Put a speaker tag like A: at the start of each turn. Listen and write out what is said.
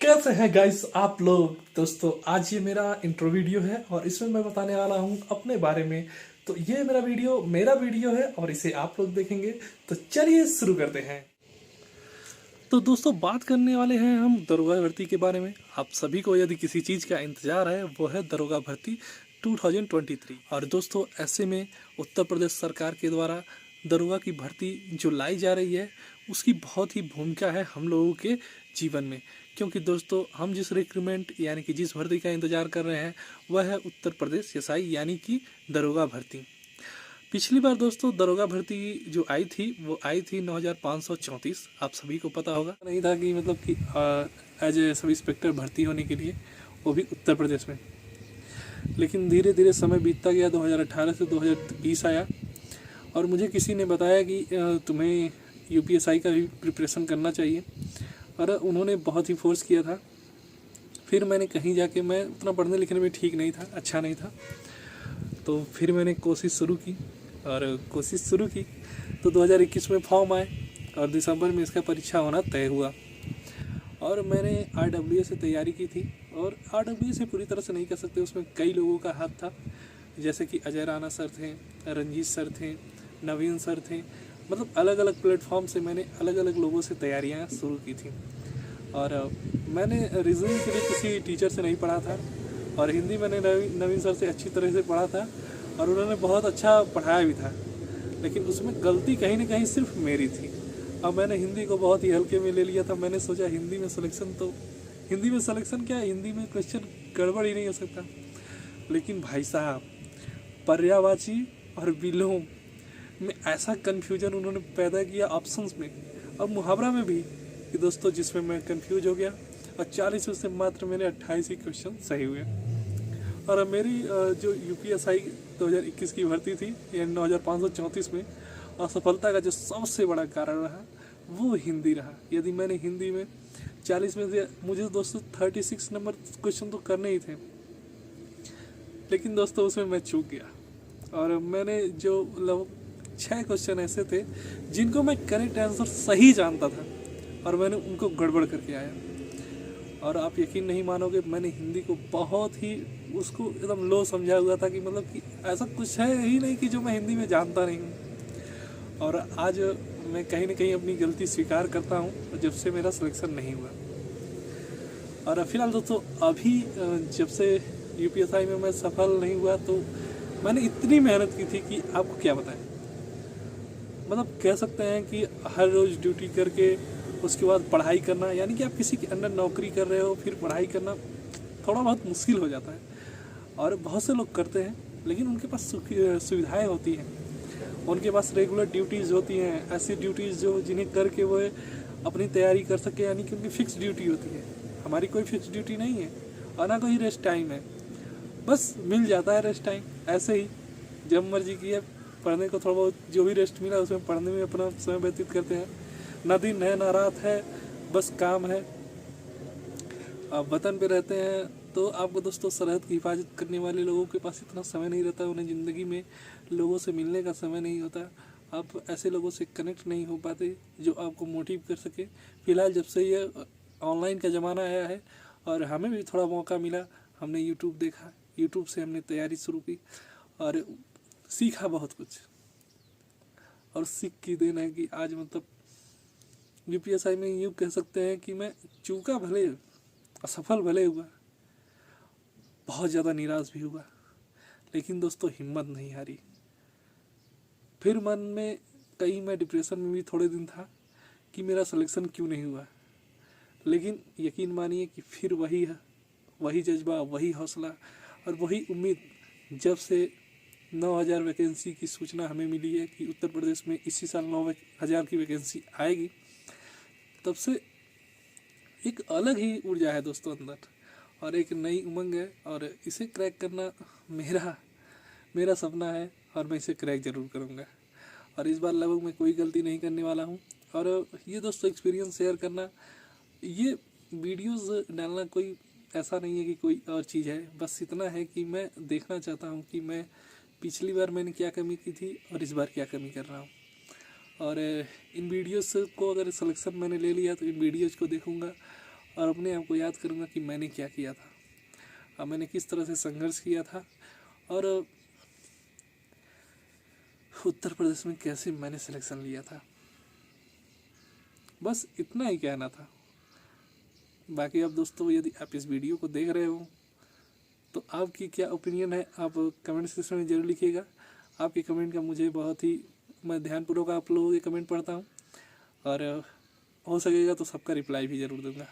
A: कैसे हैं गाइस आप लोग। दोस्तों आज ये मेरा इंट्रो वीडियो है और इसमें मैं बताने वाला हूँ अपने बारे में। तो ये मेरा वीडियो है और इसे आप लोग देखेंगे। तो चलिए शुरू करते हैं। तो दोस्तों बात करने वाले हैं हम दरोगा भर्ती के बारे में। आप सभी को यदि किसी चीज़ का इंतजार है वो है दरोगा भर्ती 2023। और दोस्तों ऐसे में उत्तर प्रदेश सरकार के द्वारा दरोगा की भर्ती जो लाई जा रही है उसकी बहुत ही भूमिका है हम लोगों के जीवन में। क्योंकि दोस्तों हम जिस रिक्रूटमेंट यानी कि जिस भर्ती का इंतजार कर रहे हैं वह है उत्तर प्रदेश एसआई यानी कि दरोगा भर्ती। पिछली बार दोस्तों दरोगा भर्ती जो आई थी वो आई थी 9534। आप सभी को पता होगा नहीं था कि मतलब कि एज ए सब इंस्पेक्टर भर्ती होने के लिए वो भी उत्तर प्रदेश में। लेकिन धीरे धीरे समय बीतता गया, 2018 से 2020 आया और मुझे किसी ने बताया कि तुम्हें यूपीएसआई का भी प्रिपरेशन करना चाहिए। और उन्होंने बहुत ही फोर्स किया था। फिर मैंने कहीं जाके, मैं उतना पढ़ने लिखने में ठीक नहीं था, अच्छा नहीं था, तो फिर मैंने कोशिश शुरू की तो 2021 में फॉर्म आए और दिसंबर में इसका परीक्षा होना तय हुआ। और मैंने RWA से तैयारी की थी। और RWA से पूरी तरह से नहीं कह सकते, उसमें कई लोगों का हाथ था, जैसे कि अजय राणा सर थे, रंजीत सर थे, नवीन सर थे। मतलब अलग अलग प्लेटफॉर्म से मैंने अलग अलग लोगों से तैयारियां शुरू की थी। और मैंने रीजनिंग के लिए किसी टीचर से नहीं पढ़ा था और हिंदी मैंने नवीन सर से अच्छी तरह से पढ़ा था और उन्होंने बहुत अच्छा पढ़ाया भी था। लेकिन उसमें गलती कहीं ना कहीं सिर्फ मेरी थी। अब मैंने हिंदी को बहुत ही हल्के में ले लिया था। मैंने सोचा हिंदी में सिलेक्शन क्या, हिंदी में क्वेश्चन गड़बड़ ही नहीं हो सकता। लेकिन भाई साहब, पर्यायवाची और विलोम में ऐसा कन्फ्यूजन उन्होंने पैदा किया ऑप्शंस में और मुहावरा में भी कि दोस्तों जिसमें मैं कंफ्यूज हो गया। और 40 में से मात्र मेरे 28 ही क्वेश्चन सही हुए। और अब मेरी जो यूपीएसआई 2021 की भर्ती थी यानी 9534 में असफलता का जो सबसे बड़ा कारण रहा वो हिंदी रहा। यदि मैंने हिंदी में 40 में से, मुझे दोस्तों 36 नंबर क्वेश्चन तो करने ही थे, लेकिन दोस्तों उसमें मैं चूक गया। और मैंने जो लगभग 6 क्वेश्चन ऐसे थे जिनको मैं करेक्ट आंसर सही जानता था और मैंने उनको गड़बड़ करके आया। और आप यकीन नहीं मानोगे, मैंने हिंदी को बहुत ही उसको एकदम लो समझा हुआ था कि मतलब कि ऐसा कुछ है ही नहीं कि जो मैं हिंदी में जानता नहीं हूँ। और आज मैं कहीं ना कहीं अपनी गलती स्वीकार करता हूँ जब से मेरा सिलेक्शन नहीं हुआ। और फिलहाल दोस्तों अभी जब से यूपीएसआई में मैं सफल नहीं हुआ तो मैंने इतनी मेहनत की थी कि आपको क्या बताएं। मतलब कह सकते हैं कि हर रोज़ ड्यूटी करके उसके बाद पढ़ाई करना, यानी कि आप किसी के अंडर नौकरी कर रहे हो फिर पढ़ाई करना थोड़ा बहुत मुश्किल हो जाता है। और बहुत से लोग करते हैं लेकिन उनके पास सुविधाएं होती हैं, उनके पास रेगुलर ड्यूटीज़ होती हैं, ऐसी ड्यूटीज़ जो जिन्हें करके वो अपनी तैयारी कर सके, यानी कि उनकी फिक्स ड्यूटी होती है। हमारी कोई फिक्स ड्यूटी नहीं है और ना कोई रेस्ट टाइम है, बस मिल जाता है रेस्ट टाइम ऐसे ही जब मर्जी किया। पढ़ने को थोड़ा बहुत जो भी रेस्ट मिला उसमें पढ़ने में अपना समय व्यतीत करते हैं। ना दिन है ना रात है, बस काम है। आप वतन पे रहते हैं तो आपको दोस्तों सरहद की हिफाजत करने वाले लोगों के पास इतना समय नहीं रहता, उन्हें ज़िंदगी में लोगों से मिलने का समय नहीं होता। आप ऐसे लोगों से कनेक्ट नहीं हो पाते जो आपको मोटिव कर सके। फ़िलहाल जब से ये ऑनलाइन का ज़माना आया है और हमें भी थोड़ा मौका मिला, हमने यूट्यूब देखा, यूट्यूब से हमने तैयारी शुरू की और सीखा बहुत कुछ। और सीख की देन है कि आज मतलब यूपीएसआई में यूँ कह सकते हैं कि मैं चूका भले, असफल भले हुआ, बहुत ज़्यादा निराश भी हुआ, लेकिन दोस्तों हिम्मत नहीं हारी। फिर मन में मैं डिप्रेशन में भी थोड़े दिन था कि मेरा सिलेक्शन क्यों नहीं हुआ। लेकिन यकीन मानिए कि फिर वही जज्बा, वही हौसला और वही उम्मीद। जब से 9000 वैकेंसी की सूचना हमें मिली है कि उत्तर प्रदेश में इसी साल 9000 की वैकेंसी आएगी, तब से एक अलग ही ऊर्जा है दोस्तों अंदर और एक नई उमंग है। और इसे क्रैक करना मेरा सपना है और मैं इसे क्रैक ज़रूर करूँगा। और इस बार लगभग मैं कोई गलती नहीं करने वाला हूँ। और ये दोस्तों एक्सपीरियंस शेयर करना, ये वीडियोस डालना कोई ऐसा नहीं है कि कोई और चीज़ है, बस इतना है कि मैं देखना चाहता हूँ कि मैं पिछली बार मैंने क्या कमी की थी और इस बार क्या कमी कर रहा हूँ। और इन वीडियोस को अगर सिलेक्शन मैंने ले लिया तो इन वीडियोज़ को देखूँगा और अपने आप को याद करूँगा कि मैंने क्या किया था और मैंने किस तरह से संघर्ष किया था और उत्तर प्रदेश में कैसे मैंने सिलेक्शन लिया था। बस इतना ही कहना था। बाकी अब दोस्तों, यदि आप इस वीडियो को देख रहे हो तो आपकी क्या ओपिनियन है, आप कमेंट सेक्शन में ज़रूर लिखिएगा। आपके कमेंट का मुझे बहुत ही, मैं ध्यानपूर्वक आप लोगों के कमेंट पढ़ता हूँ और हो सकेगा तो सबका रिप्लाई भी ज़रूर दूँगा।